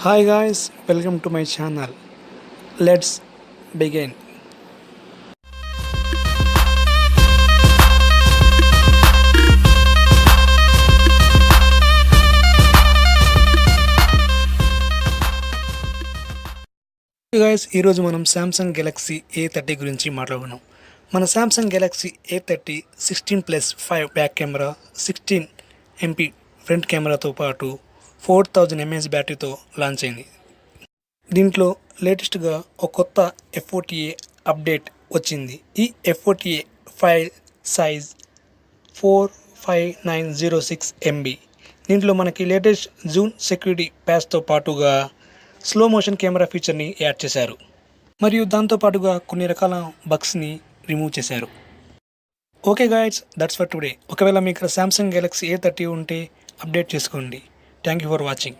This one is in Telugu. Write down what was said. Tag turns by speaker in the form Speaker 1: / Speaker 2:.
Speaker 1: Hi guys, welcome to my channel. Let's begin. Guys, ఈరోజు మనం Samsung Galaxy A30 గురించి మాట్లాడుకున్నాం. మన Samsung Galaxy A30 16+5 back camera, 16 MP front కెమెరాతో పాటు 4000 mAh బ్యాటరీతో లాంచ్ అయింది. దీంట్లో లేటెస్ట్గా ఒక కొత్త F40A అప్డేట్ వచ్చింది. ఈ F40A ఫైల్ సైజ్ 45906 MB. దీంట్లో మనకి లేటెస్ట్ జూమ్ సెక్యూరిటీ ప్యాచ్తో పాటుగా స్లో మోషన్ కెమెరా ఫీచర్ని యాడ్ చేశారు. మరియు దాంతోపాటుగా కొన్ని రకాల బగ్స్ని రిమూవ్ చేశారు. Okay guides, that's for today. ఒకవేళ మీకు సామ్సంగ్ గెలాక్సీ A30 ఉంటే అప్డేట్ చేసుకోండి. Thank you for watching.